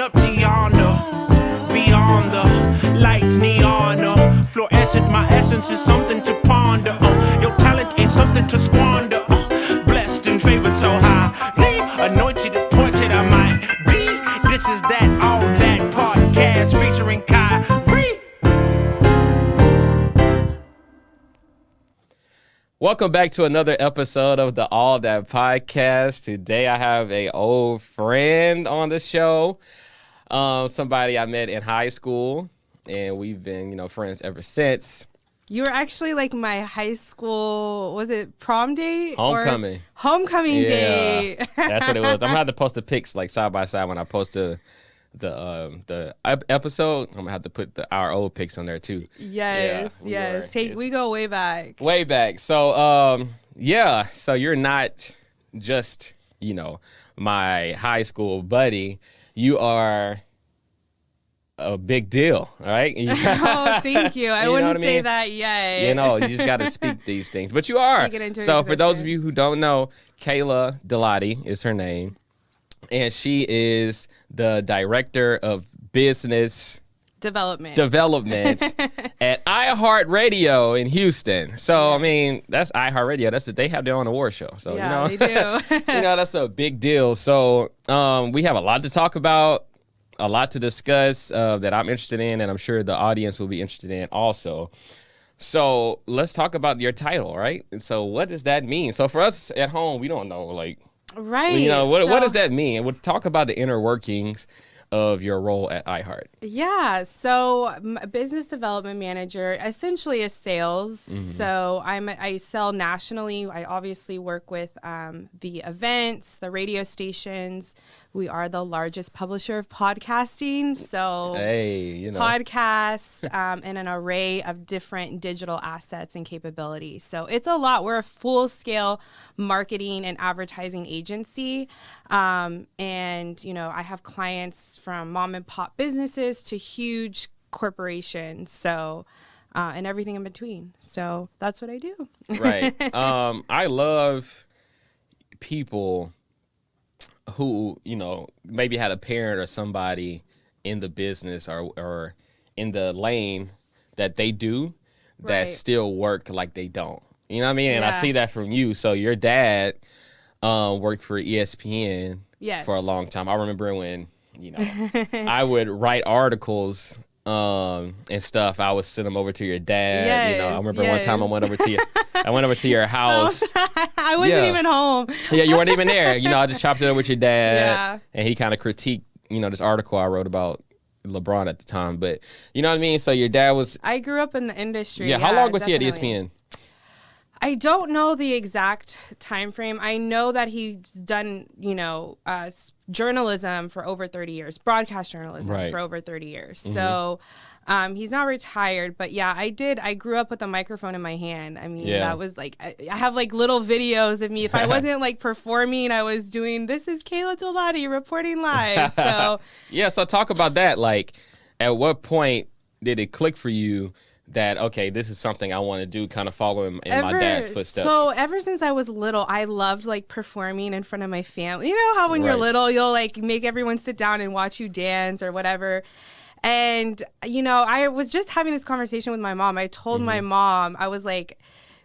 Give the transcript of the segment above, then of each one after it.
up to yonder, beyond the lights neon. Fluorescent, my essence is something to ponder. Your talent ain't something to squander. Blessed and favored so highly, anointed and pointed I might be. This is that all that podcast featuring Khyrie. Welcome back to another episode of the All That Podcast. Today I have a old friend on the show, somebody I met in high school, and we've been, friends ever since. You were actually like my high school, was it prom date? Homecoming. Homecoming date. That's what it was. I'm going to have to post the pics like side by side when I post the episode. I'm going to have to put our old pics on there too. Yes. We go way back. Way back. So, so you're not just, my high school buddy. You are a big deal, all right? Oh, thank you. I wouldn't say that yet. You just got to speak these things. But you are. So for those of you who don't know, Kayla Dalati is her name. And she is the director of business development at IHeart Radio in Houston. So, yes. I mean, that's IHeart Radio. They have their own award show. So, they do. That's a big deal. So, we have a lot to talk about, a lot to discuss that I'm interested in, and I'm sure the audience will be interested in also. So, let's talk about your title, right? And so, what does that mean? So, for us at home, we don't know, right. What does that mean? We'll talk about the inner workings of your role at iHeart. Yeah. So business development manager essentially is sales. Mm-hmm. So I sell nationally. I obviously work with the events, the radio stations. We are the largest publisher of podcasting. So podcasts and an array of different digital assets and capabilities. So it's a lot. We're a full-scale marketing and advertising agency. And, I have clients from mom and pop businesses to huge corporations. So, and everything in between. So that's what I do. Right. I love people who, maybe had a parent or somebody in the business or in the lane that they do that still work like they don't. You know what I mean? And I see that from you. So your dad worked for ESPN for a long time. I remember when, I would write articles and stuff. I would send them over to your dad. I remember one time I went over to your house. I wasn't even home. Yeah, you weren't even there. I just chopped it up with your dad, and he kind of critiqued, this article I wrote about LeBron at the time. But you know what I mean? So your dad was... I grew up in the industry. Yeah, how long was he at ESPN? I don't know the exact time frame. I know that he's done, journalism for over 30 years, broadcast journalism for over 30 years. Mm-hmm. So he's not retired, but I grew up with a microphone in my hand. I mean, that was I have little videos of me. If I wasn't performing, I was doing, this is Kayla Dalati reporting live. So so talk about that. At what point did it click for you that, okay, this is something I want to do, kind of follow in my dad's footsteps? So ever since I was little, I loved performing in front of my family. You know how when you're little, you'll make everyone sit down and watch you dance or whatever. And, I was just having this conversation with my mom. I told my mom, I was like,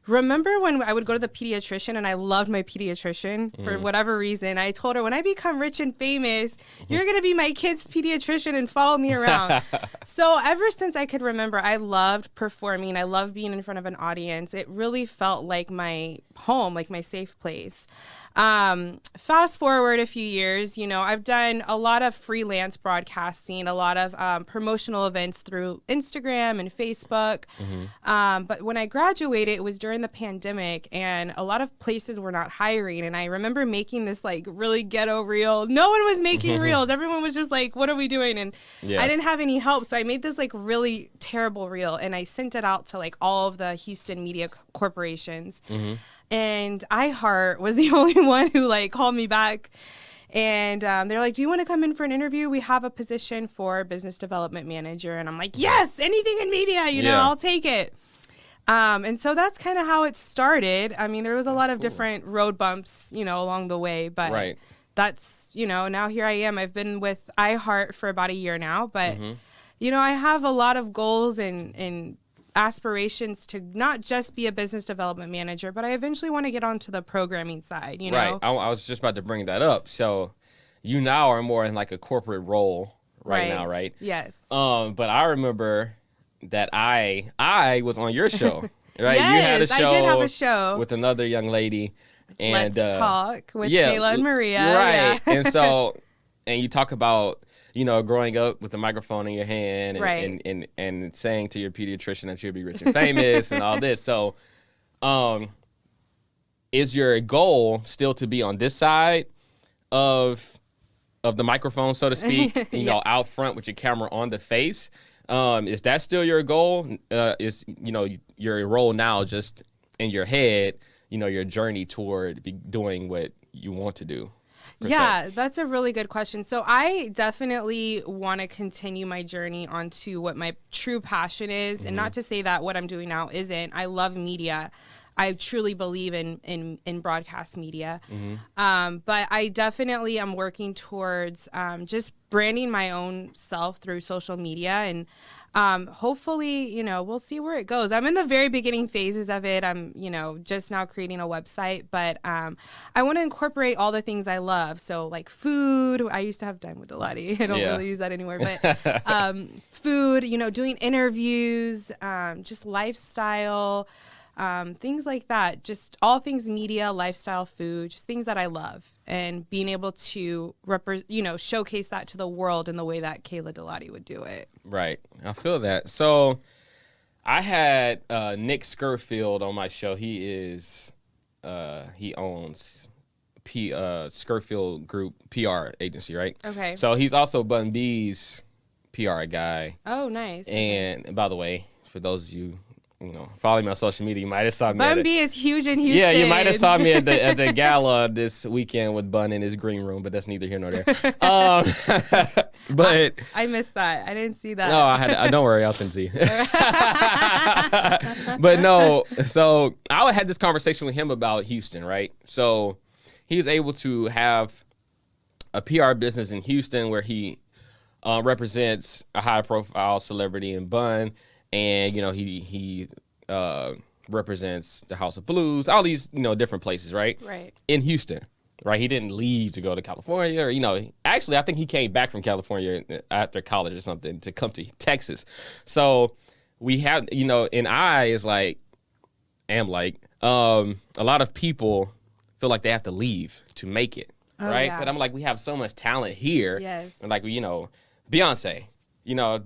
remember when I would go to the pediatrician and I loved my pediatrician for whatever reason? I told her, when I become rich and famous, you're going to be my kid's pediatrician and follow me around. So ever since I could remember, I loved performing. I loved being in front of an audience. It really felt like my home, like my safe place. Fast forward a few years, I've done a lot of freelance broadcasting, a lot of promotional events through Instagram and Facebook. Mm-hmm. But when I graduated, it was during the pandemic and a lot of places were not hiring. And I remember making this really ghetto reel. No one was making reels. Everyone was just what are we doing? And I didn't have any help. So I made this really terrible reel and I sent it out to all of the Houston media corporations. Mm-hmm. And iHeart was the only one who called me back. And they're like, do you want to come in for an interview? We have a position for business development manager. And I'm like, yes, anything in media, I'll take it. And so that's kind of how it started. I mean, there was a lot of different road bumps, along the way. But that's, now here I am. I've been with iHeart for about a year now, but, I have a lot of goals and aspirations to not just be a business development manager, but I eventually want to get onto the programming side, Right. I was just about to bring that up. So you now are more in like a corporate role right now, right? Yes. But I remember that I was on your show, right? Yes, you had a show. I did have a show with another young lady. And Let's Talk with Kayla and Maria. Right. Yeah. And so, and you talk about, growing up with a microphone in your hand and saying to your pediatrician that you'll be rich and famous and all this. So, is your goal still to be on this side of the microphone, so to speak, out front with your camera on the face? Is that still your goal? Is, your role now just in your head, your journey toward doing what you want to do? Yeah, that's a really good question. So I definitely want to continue my journey onto what my true passion is. And not to say that what I'm doing now isn't. I love media. I truly believe in broadcast media. But I definitely am working towards just branding my own self through social media. And hopefully, we'll see where it goes. I'm in the very beginning phases of it. I'm, just now creating a website, but I want to incorporate all the things I love. So like food, I used to have Dine with Dalati. I don't really use that anymore, but food, doing interviews, just lifestyle, things like that, just all things media, lifestyle, food, just things that I love, and being able to showcase that to the world in the way that Kayla Dalati would do it. Right. I feel that. So I had Nick Skirfield on my show. He owns Skirfield Group PR agency, right? Okay. So he's also Bun B's PR guy. Oh, nice. And by the way, for those of you follow me on social media, you might have saw me. Bun B is huge in Houston. Yeah, you might have saw me at the gala this weekend with Bun in his green room, but that's neither here nor there. But I missed that. I didn't see that. No, don't worry, I'll send it to you. But no, so I had this conversation with him about Houston, right? So he was able to have a PR business in Houston where he represents a high-profile celebrity in Bun. And, he represents the House of Blues, all these, different places, right? Right. In Houston, right? He didn't leave to go to California or, actually, I think he came back from California after college or something to come to Texas. So we have, and I is like, a lot of people feel like they have to leave to make it, right? Yeah. But I'm like, we have so much talent here. Yes. And like, Beyonce.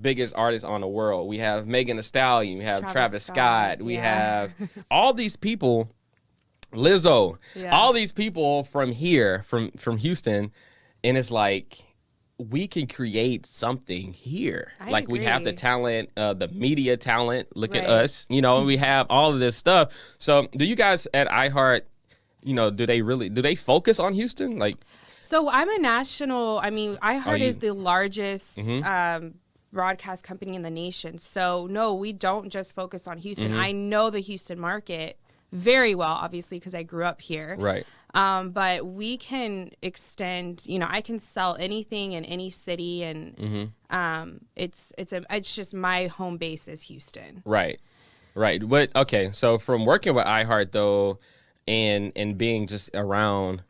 Biggest artist on the world. We have Megan Thee Stallion. We have Travis Scott. We have all these people, Lizzo, all these people from here, from Houston. And it's like, we can create something here. I agree. We have the talent, the media talent. Look at us. We have all of this stuff. So do you guys at iHeart, do they focus on Houston? So I'm a national, iHeart is the largest broadcast company in the nation. So no, we don't just focus on Houston. I know the Houston market very well, obviously, because I grew up here. Right. But we can extend, I can sell anything in any city, and it's just my home base is Houston. Right. But okay, so from working with iHeart though, and being just around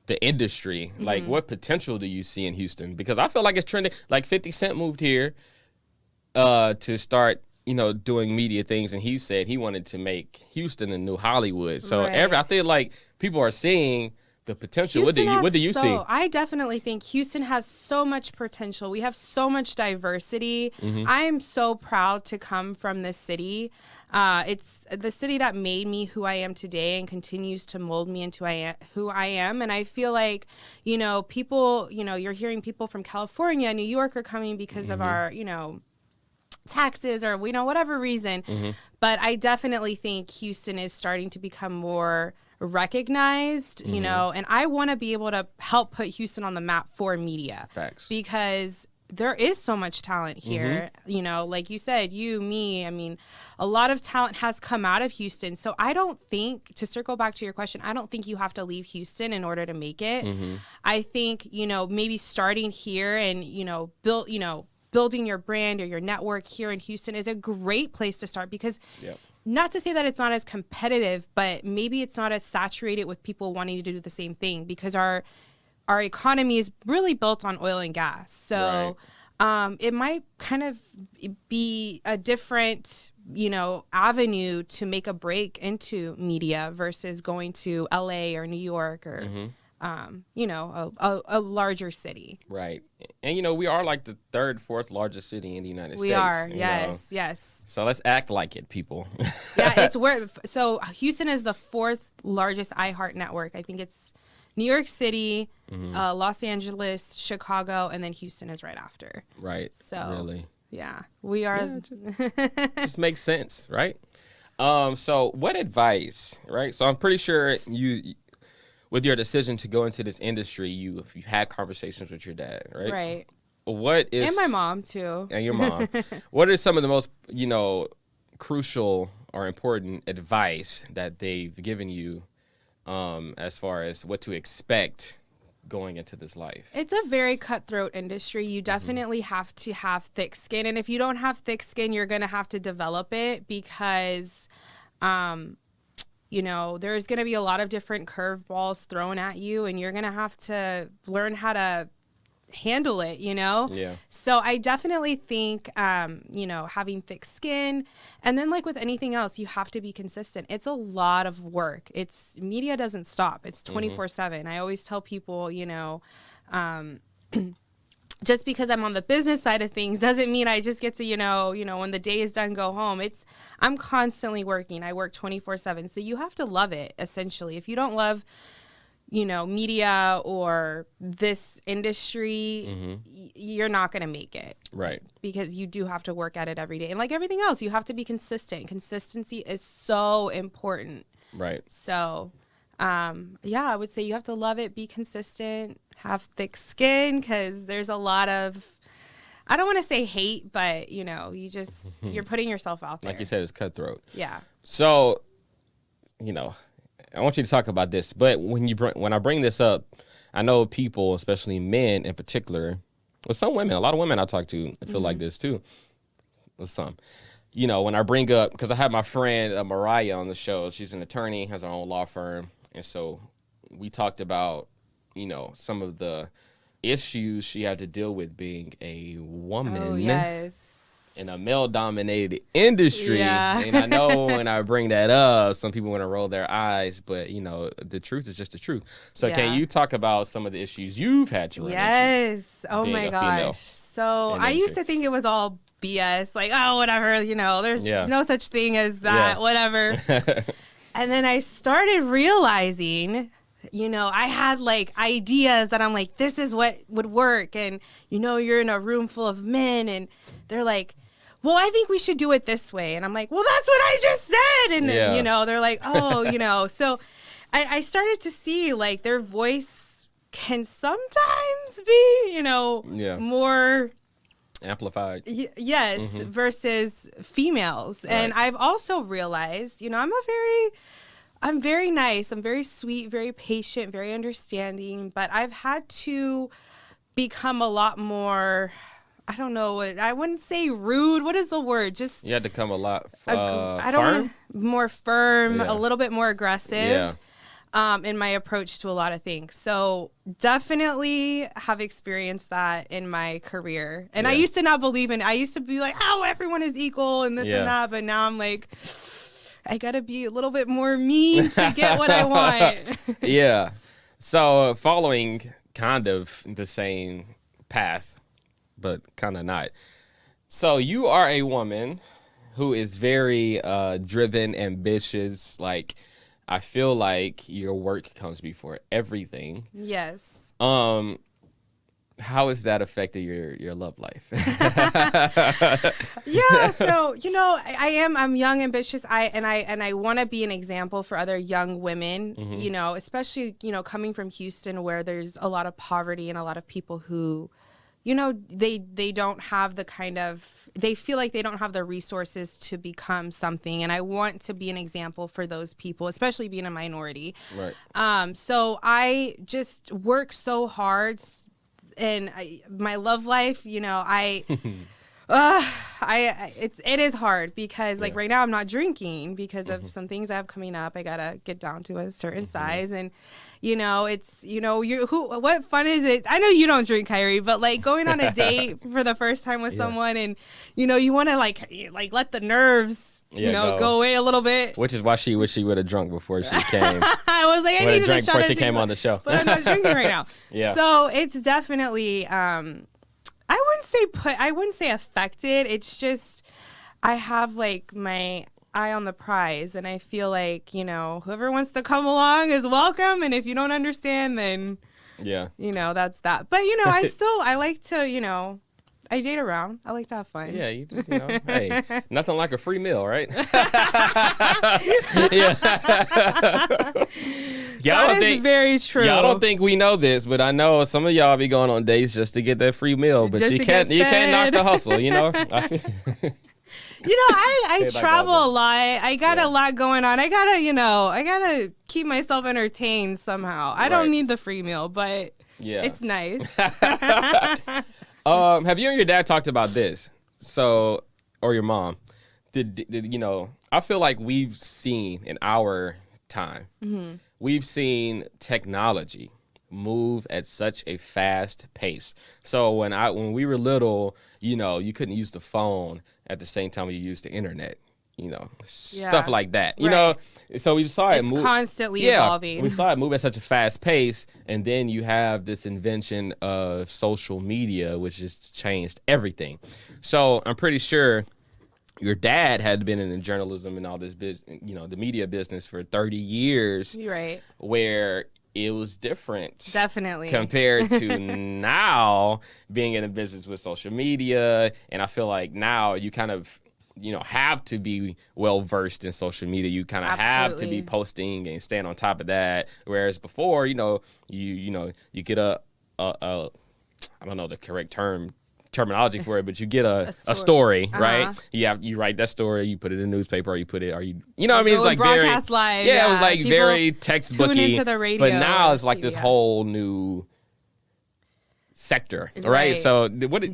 the industry, what potential do you see in Houston? Because I feel like it's trending. 50 Cent moved here to start, doing media things, and he said he wanted to make Houston a new Hollywood. So I feel like people are seeing the potential. What do you see? I definitely think Houston has so much potential. We have so much diversity. I am so proud to come from this city. It's the city that made me who I am today and continues to mold me into who I am. And I feel like, people, you're hearing people from California, New York are coming because of our, taxes or, whatever reason. But I definitely think Houston is starting to become more recognized, and I want to be able to help put Houston on the map for media. Facts. Because there is so much talent here. You know, like you said, you, me, I mean, a lot of talent has come out of Houston. So I don't think, to circle back to your question, I don't think you have to leave Houston in order to make it. I think, you know, maybe starting here and, you know, building your brand or your network here in Houston is a great place to start, because not to say that it's not as competitive, but maybe it's not as saturated with people wanting to do the same thing, because our economy is really built on oil and gas. So it might kind of be a different, you know, avenue to make a break into media versus going to LA or New York or, you know, a larger city. Right. And, you know, we are like the third, fourth largest city in the United States. We are. Yes. Yes. So let's act like it, people. Yeah. It's so Houston is the fourth largest iHeart network. I think it's New York City, Los Angeles, Chicago, and then Houston is right after. Right. So really, yeah, we are. Just makes sense, right? So what advice, right? So I'm pretty sure you, with your decision to go into this industry, you had conversations with your dad, right? Right. What is, and my mom too. And your mom. What are some of the most, you know, crucial or important advice that they've given you, as far as what to expect going into this life? It's a very cutthroat industry. You definitely have to have thick skin. And if you don't have thick skin, you're going to have to develop it, because, you know, there's going to be a lot of different curveballs thrown at you, and you're going to have to learn how to handle it, you know? Yeah. So I definitely think, you know, having thick skin, and then like with anything else, you have to be consistent. It's a lot of work. Media doesn't stop. It's 24/7. I always tell people, you know, just because I'm on the business side of things doesn't mean I just get to, you know, when the day is done, go home. I'm constantly working. I work 24/7. So you have to love it, essentially. If you don't love, you know, media or this industry, you're not going to make it. Right. Because you do have to work at it every day. And like everything else, you have to be consistent. Consistency is so important. Right. So, yeah, I would say you have to love it, be consistent, have thick skin, because there's a lot of, I don't want to say hate, but, you know, you're putting yourself out there. Like you said, it's cutthroat. Yeah. So, you know, I want you to talk about this, but when I bring this up, I know people, especially men in particular, with some women, a lot of women I talk to feel like this too. With some, you know, when I bring up, because I have my friend Mariah on the show. She's an attorney, has her own law firm, and so we talked about, you know, some of the issues she had to deal with being a woman. Oh, yes. In a male-dominated industry. Yeah. And I know when I bring that up, some people want to roll their eyes, but, you know, the truth is just the truth. So can you talk about some of the issues you've had to run into? Yes. Oh, my gosh. So I used to think it was all BS, like, oh, whatever, you know, there's no such thing as that, whatever. And then I started realizing, you know, I had like ideas that I'm like, this is what would work. And, you know, you're in a room full of men and they're like, well, I think we should do it this way. And I'm like, well, that's what I just said. And, you know, they're like, oh, you know, so I started to see like their voice can sometimes be, you know, more amplified. Yes. Versus females. Right. And I've also realized, you know, I'm very nice. I'm very sweet, very patient, very understanding, but I've had to become a lot more, I don't know, I wouldn't say rude. What is the word? Just you had to come a lot firm? More firm, a little bit more aggressive in my approach to a lot of things. So definitely have experienced that in my career. And I used to not believe in it. I used to be like, oh, everyone is equal and this and that. But now I'm like, I got to be a little bit more mean to get what I want. Yeah. So following kind of the same path, but kind of not. So you are a woman who is very driven, ambitious. Like, I feel like your work comes before everything. Yes. How has that affected your love life? Yeah, so you know, I'm young, ambitious. I want to be an example for other young women. You know, especially, you know, coming from Houston, where there's a lot of poverty and a lot of people who, you know, they don't have the kind of, they feel like they don't have the resources to become something. And I want to be an example for those people, especially being a minority. Right. So I just work so hard, and my love life, you know, it is hard because like right now I'm not drinking because of some things I have coming up. I gotta get down to a certain size, and you know, it's, you know, what fun is it? I know you don't drink, Khyrie, but like going on a date for the first time with someone, and you know, you want to like let the nerves, you know, go away a little bit. Which is why she wish she would have drunk before she came. I was like, I needed drink a shot before she came on the show. But I'm not drinking right now. Yeah. So it's definitely, I wouldn't say affected. It's just, I have like my eye on the prize, and I feel like, you know, whoever wants to come along is welcome. And if you don't understand, then, you know, that's that. But, you know, I like to, you know, I date around. I like to have fun. Yeah, you just, you know, hey, nothing like a free meal, right? That is very true. Y'all don't think we know this, but I know some of y'all be going on dates just to get that free meal, but you can't knock the hustle, you know? You know, I travel a lot. I got a lot going on. I gotta keep myself entertained somehow. I don't need the free meal, but it's nice. Have you and your dad talked about this? So, or your mom? Did you know? I feel like we've seen in our time, we've seen technology move at such a fast pace. So when we were little, you know, you couldn't use the phone at the same time you used the internet. You know, stuff like that. You know, so we saw it move. It's constantly evolving. We saw it move at such a fast pace, and then you have this invention of social media, which has changed everything. So I'm pretty sure your dad had been in journalism and all this business, you know, the media business for 30 years. Right. Where it was different. Definitely. Compared to now being in a business with social media. And I feel like now you kind of, you know, have to be well versed in social media. You kind of have to be posting and staying on top of that. Whereas before, you know, you get a I don't know the correct terminology for it, but you get a story, right? You write that story, you put it in the newspaper, or you know what I mean? It's like broadcast live. Yeah, it was like very textbooky. Tune into the radio. But now it's like this whole new sector, right? So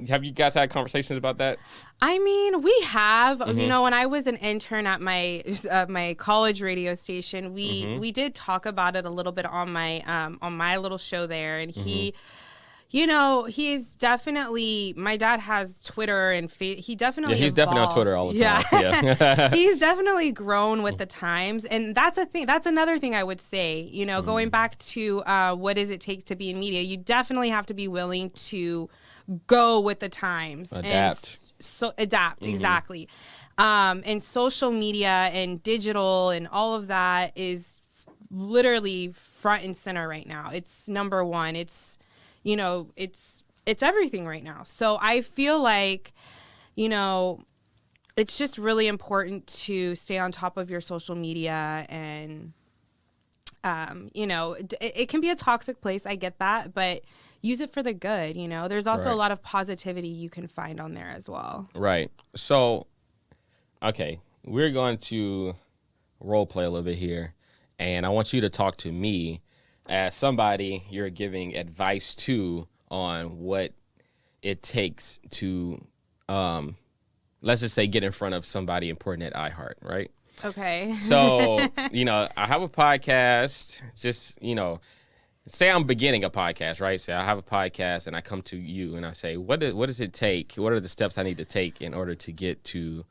have you guys had conversations about that? I mean, we have. You know, when I was an intern at my college radio station, we did talk about it a little bit on my little show there, and he, you know, he's definitely, my dad has Twitter and he definitely he's definitely on Twitter all the time. Yeah. He's definitely grown with the times, and that's a thing. That's another thing I would say. You know, going back to what does it take to be in media? You definitely have to be willing to go with the times, adapt. Adapt exactly. And social media and digital and all of that is literally front and center right now. It's number one. It's, you know, it's everything right now. So I feel like, you know, it's just really important to stay on top of your social media, and, you know, it can be a toxic place. I get that, but use it for the good. You know, there's also a lot of positivity you can find on there as well. Right. So, okay, we're going to role play a little bit here, and I want you to talk to me as somebody you're giving advice to on what it takes to, let's just say, get in front of somebody important at iHeart, right? Okay. So, you know, I have a podcast, just, you know, say I'm beginning a podcast, right? Say I have a podcast and I come to you and I say, what does it take? What are the steps I need to take in order to get to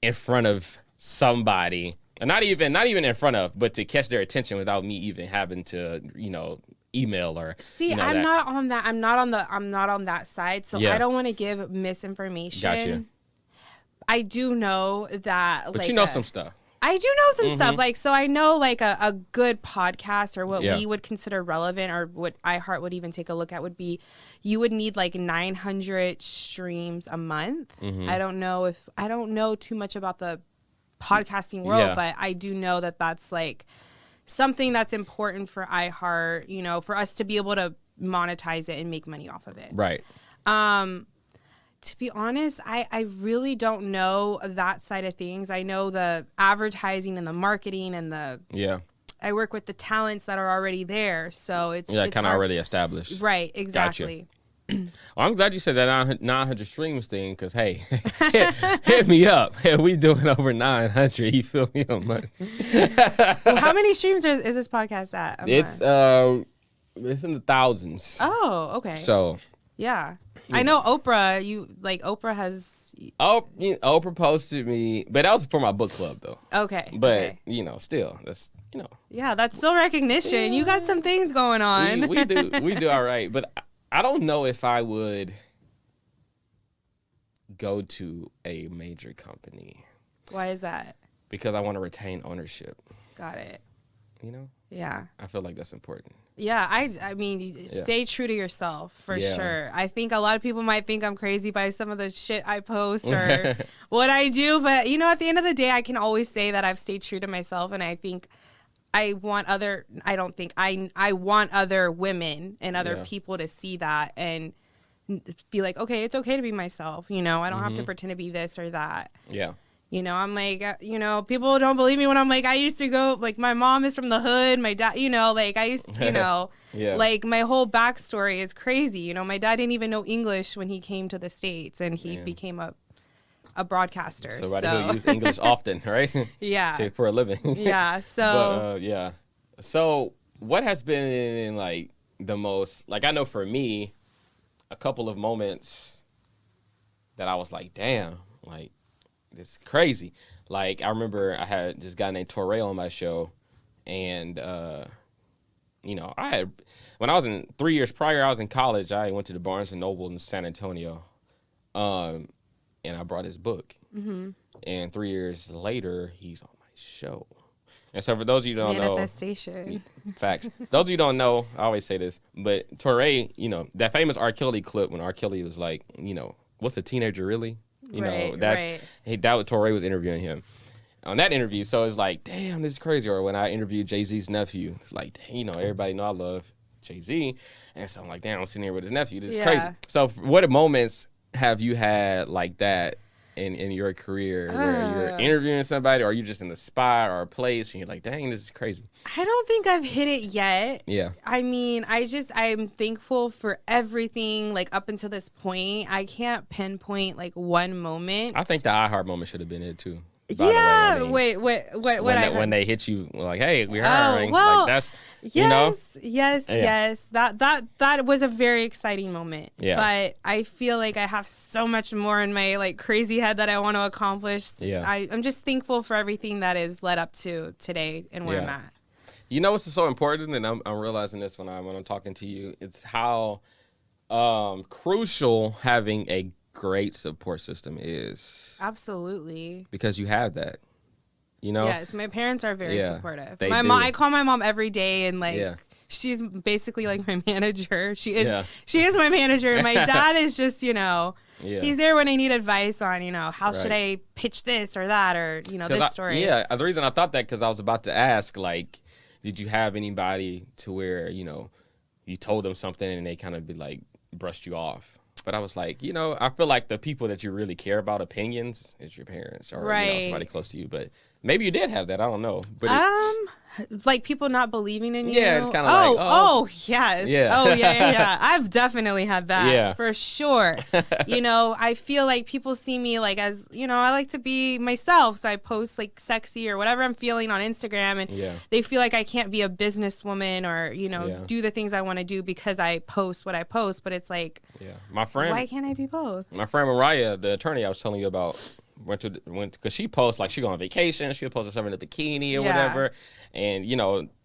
in front of somebody? And not even in front of, but to catch their attention without me even having to, you know, email or. See, you know, I'm not on that. I'm not on that side. So I don't want to give misinformation. Gotcha. I do know that. But you know some stuff. I do know some stuff. Like, so I know like a good podcast, or what we would consider relevant, or what iHeart would even take a look at, would be, you would need like 900 streams a month. I don't know too much about the podcasting world, but I do know that that's like something that's important for iHeart, you know, for us to be able to monetize it and make money off of it. Right. To be honest, I really don't know that side of things. I know the advertising and the marketing and I work with the talents that are already there, so it's kind of already established. Right, exactly. Gotcha. Well, I'm glad you said that 900 streams thing, because, hey, hit me up. Hey, we doing over 900. You feel me? Well, how many streams is this podcast at? It's in the thousands. Oh, okay. So. Yeah. I know Oprah, Oprah has... Oprah posted me, but that was for my book club, though. Okay. But, still, that's, Yeah, that's still recognition. You got some things going on. We do all right. But I don't know if I would go to a major company. Why is that? Because I want to retain ownership. Got it. Yeah. I feel like that's important. Yeah, I mean, stay true to yourself for sure. I think a lot of people might think I'm crazy by some of the shit I post or what I do, but at the end of the day, I can always say that I've stayed true to myself, and I think I want other women and other people to see that and be like, okay, it's okay to be myself. I don't have to pretend to be this or that. Yeah. I'm like, people don't believe me when I'm like, I used to go, like, my mom is from the hood, my dad, I used to, like, my whole backstory is crazy. My dad didn't even know English when he came to the States, and he became a broadcaster. So who use English often, right? Yeah. For a living. Yeah, so. But, So what has been, like, the most, like, I know for me, a couple of moments that I was like, damn, like, it's crazy. Like, I remember I had this guy named Torre on my show, and when I was in 3 years prior, I was in college. I went to the Barnes and Noble in San Antonio, and I brought his book. Mm-hmm. And 3 years later, he's on my show. And so for those of you who don't Manifestation. know, facts. Those of you who don't know, I always say this, but Torre, that famous R. Kelly clip when R. Kelly was like, what's a teenager really? That Torre was interviewing him on that interview. So it's like, damn, this is crazy. Or when I interviewed Jay-Z's nephew, it's like, everybody know I love Jay-Z. And so I'm like, damn, I'm sitting here with his nephew. This is crazy. So what moments have you had like that in your career where you're interviewing somebody, or you just in the spot or a place and you're like, dang, this is crazy? I don't think I've hit it yet. Yeah. I mean, I'm thankful for everything, like, up until this point. I can't pinpoint, like, one moment. I think the iHeart moment should have been it too. Yeah, when they hit you like, hey, we're hiring. Well, like that's yes. That was a very exciting moment. Yeah. But I feel like I have so much more in my, like, crazy head that I want to accomplish. Yeah. I'm just thankful for everything that is led up to today and where I'm at. What's so important, and I'm realizing this when I'm talking to you, it's how crucial having a great support system is. Absolutely. Because you have that, Yes, my parents are very supportive. My mom, I call my mom every day, and she's basically like my manager. She is my manager. And my dad is just, he's there when I need advice on, how should I pitch this or that, or, this story. The reason I thought that, because I was about to ask, like, did you have anybody to where, you told them something and they kind of brushed you off? But I was like, I feel like the people that you really care about opinions is your parents or somebody close to you. But maybe you did have that. I don't know. But like people not believing in you. Yeah, it's kind of yes. Yeah. Yeah. I've definitely had that for sure. I feel like people see me like as, I like to be myself. So I post like sexy or whatever I'm feeling on Instagram, and they feel like I can't be a businesswoman or, do the things I want to do because I post what I post. But it's like, my friend, why can't I be both? My friend Mariah, the attorney I was telling you about, went because she posts like she go on vacation, she'll post herself in a bikini or whatever, and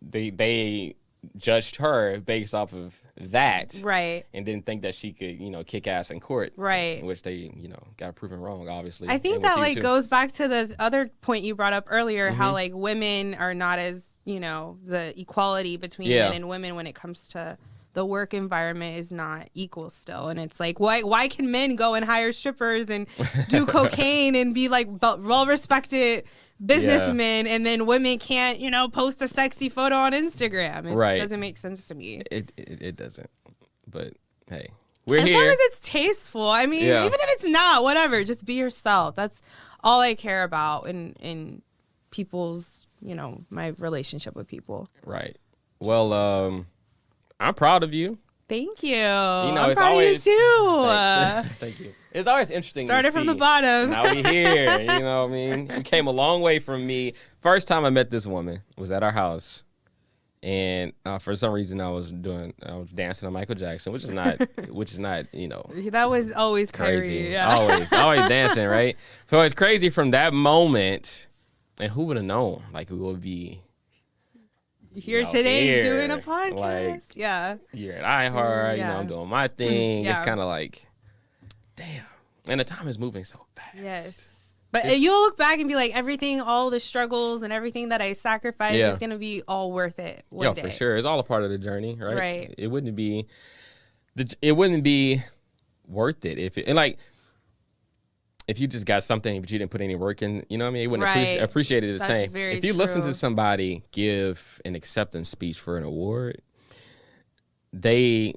they judged her based off of that, right? And didn't think that she could kick ass in court, right? Which they got proven wrong, obviously. I think that goes back to the other point you brought up earlier, how like women are not as the equality between men and women when it comes to the work environment is not equal still. And it's like, why can men go and hire strippers and do cocaine and be like well-respected businessmen, and then women can't, post a sexy photo on Instagram? It doesn't make sense to me. It doesn't. But hey, We're as here. long as it's tasteful. I mean, Yeah. even if it's not, whatever, just be yourself. That's all I care about in people's, my relationship with people. Right. Well, I'm proud of you. Thank you. I'm it's proud always, of you too. Thanks. Thank you. It's always interesting. Started from the bottom. Now we here. You know what I mean? You came a long way from me. First time I met this woman was at our house. And for some reason, I was dancing on Michael Jackson, which is not, That was always crazy. Khyrie, yeah. Always dancing, right? So it's crazy from that moment. And who would have known? Like, we would be here today here, doing a podcast. like, yeah. You're at iHeart, Yeah. I'm doing my thing. Yeah. It's kind of like, damn. And the time is moving so fast. Yes. But you'll look back and be like, everything, all the struggles and everything that I sacrificed is going to be all worth it one day. For sure. It's all a part of the journey, right? Right. It wouldn't be worth it if you just got something but you didn't put any work in, you know what I mean? You wouldn't appreciate it the That's same. very If you listen true. to somebody give an acceptance speech for an award, they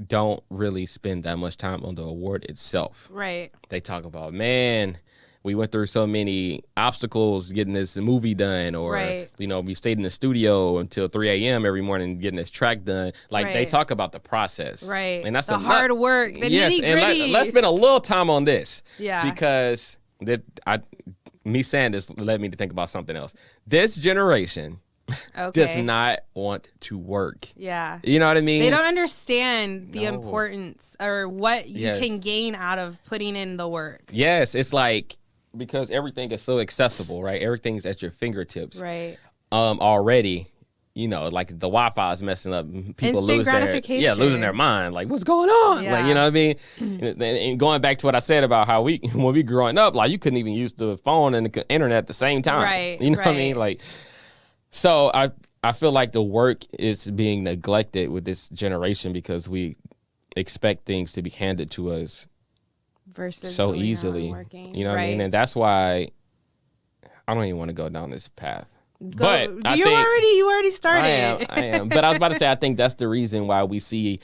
don't really spend that much time on the award itself. Right. They talk about, man, we went through so many obstacles getting this movie done, or, Right. We stayed in the studio until 3 a.m. every morning getting this track done. Like, they Right. talk about the process. Right. And that's the hard work, the yes, nitty and gritty. let's spend a little time on this. Yeah. Because me saying this led me to think about something else. This generation does not want to work. Yeah. You know what I mean? They don't understand the No. importance or what you Yes. can gain out of putting in the work. Yes, it's like, because everything is so accessible, right? Everything's at your fingertips. Right. Already, like the Wi-Fi is messing up. People Instant losing gratification. their mind. Like, what's going on? Yeah. Like, you know what I mean? And going back to what I said about how when we growing up, like, you couldn't even use the phone and the internet at the same time. Right, You know what I mean? right. Like, so I feel like the work is being neglected with this generation because we expect things to be handed to us Versus so going out and easily. working. You know what I mean? Right. And that's why I don't even want to go down this path. But you already started. I am. But I was about to say, I think that's the reason why we see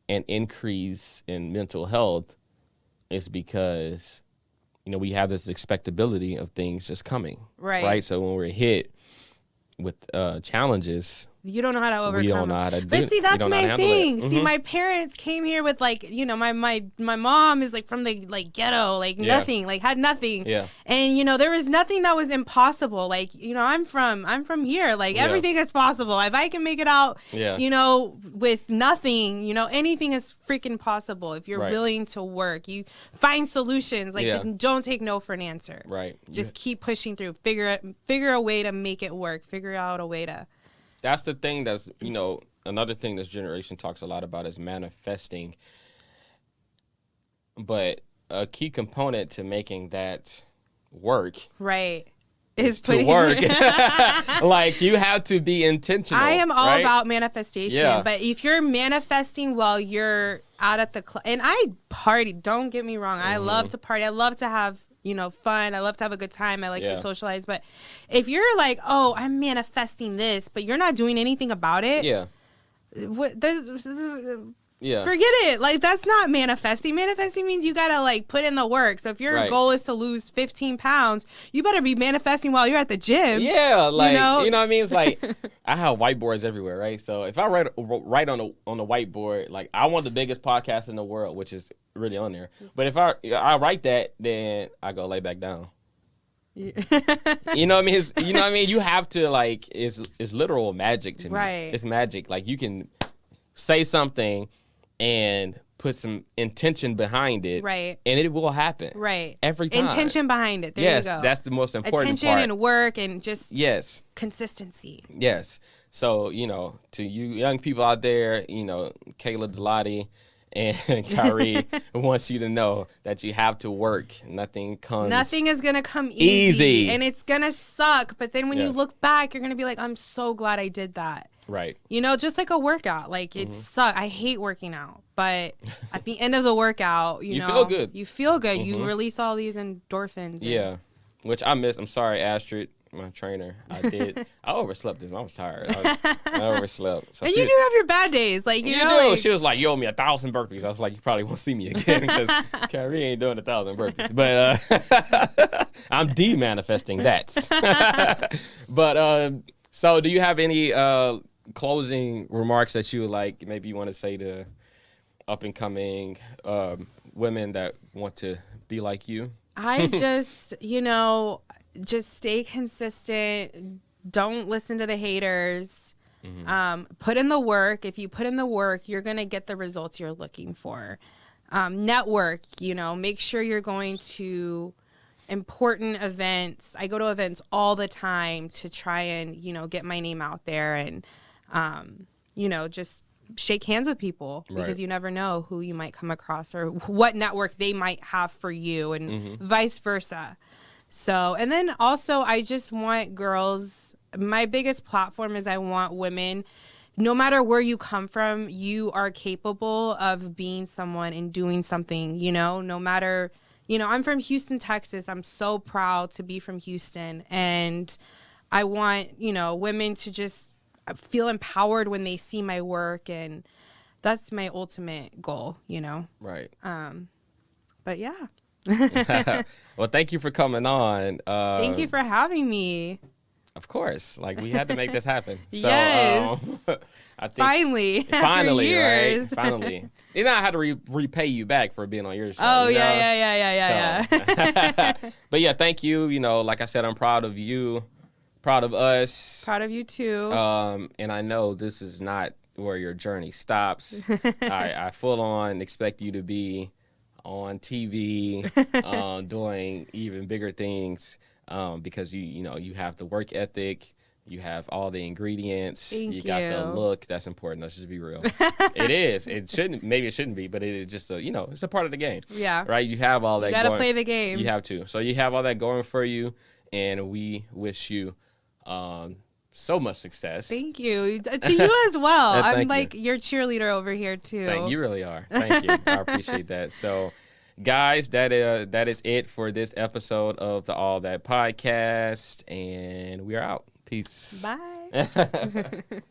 an increase in mental health is because, we have this expectability of things just coming. Right. So when we're hit with challenges, You don't know how to overcome. we don't know how to do But it. see, We that's don't know how my to handle it. thing. See, Mhm. my parents came here with my mom is from the ghetto, Yeah. nothing, had nothing. Yeah. And there was nothing that was impossible. I'm from here. Everything is possible. If I can make it out, Yeah. with nothing, anything is freaking possible if you're Right. willing to work. You find solutions. Yeah. Don't take no for an answer. Right. Just keep pushing through. Figure a way to make it work. Figure out a way to. That's the thing that's, another thing this generation talks a lot about is manifesting. But a key component to making that work Right. is to work. Like, you have to be intentional. I am all right? about manifestation, Yeah. but if you're manifesting while you're out at the club, and I party, don't get me wrong, I love to party. I love to have, fun. I love to have a good time. I like Yeah. to socialize. But if you're like, oh, I'm manifesting this, but you're not doing anything about it, Yeah. Yeah. forget it. That's not manifesting. Manifesting means you gotta put in the work. So if your Right. goal is to lose 15 pounds, you better be manifesting while you're at the gym. Yeah, like, know? you know what I mean? It's like, I have whiteboards everywhere, right? So if I write on the whiteboard, like, I want the biggest podcast in the world, which is really on there. But if I write that, then I go lay back down. You know what I mean? You have to, it's literal magic to me. Right. It's magic. Like, you can say something and put some intention behind it. Right. And it will happen. Right. Every time. Intention behind it. There yes, you go. that's the most important Attention part. and work and just Yes. consistency. Yes. So, to you young people out there, Kayla Dalati and Khyrie wants you to know that you have to work. Nothing Nothing is going to come easy. And it's going to suck. But then when you Yes. look back, you're going to be like, I'm so glad I did that. Right. Just like a workout. It sucks. I hate working out. But at the end of the workout, you know. feel good. You feel good. You release all these endorphins. Yeah. Which I miss. I'm sorry, Astrid. my trainer. I did. I overslept this. I was tired. I overslept. So and you do have your bad days, like you know. Like, she was like, "You owe me 1,000 burpees." I was like, "You probably won't see me again because Khyrie ain't doing 1,000 burpees." But I'm de-manifesting that. But so, do you have any closing remarks that you would like? Maybe you want to say to up and coming women that want to be like you. I just, just stay consistent. Don't listen to the haters. Put in the work. If you put in the work, you're going to get the results you're looking for. Network, make sure you're going to important events. I go to events all the time to try and, get my name out there and, just shake hands with people because you never know who you might come across or what network they might have for you and vice versa. So, and then also I just want girls, my biggest platform is I want women, no matter where you come from, you are capable of being someone and doing something, no matter, I'm from Houston, Texas. I'm so proud to be from Houston. And I want, women to just feel empowered when they see my work, and that's my ultimate goal, Right. But yeah. Well, thank you for coming on. Thank you for having me. Of course, like we had to make this happen. So, yes. I think finally, right? Finally, and I had to repay you back for being on your show. Oh yeah. But yeah, thank you. Like I said, I'm proud of you. Proud of us. Proud of you too. And I know this is not where your journey stops. I full on expect you to be on TV, doing even bigger things, because you have the work ethic, you have all the ingredients, you got the look. That's important. Let's just be real. It is. It shouldn't. Maybe it shouldn't be, but it is just it's a part of the game. Yeah. Right. You have all that. You gotta play the game. You have to. So you have all that going for you, and we wish you so much success. Thank you. To you as well. I'm like you. your cheerleader over here too. You really are. Thank you. I appreciate that. So, guys, that is it for this episode of the All That Podcast, and we are out. Peace. Bye.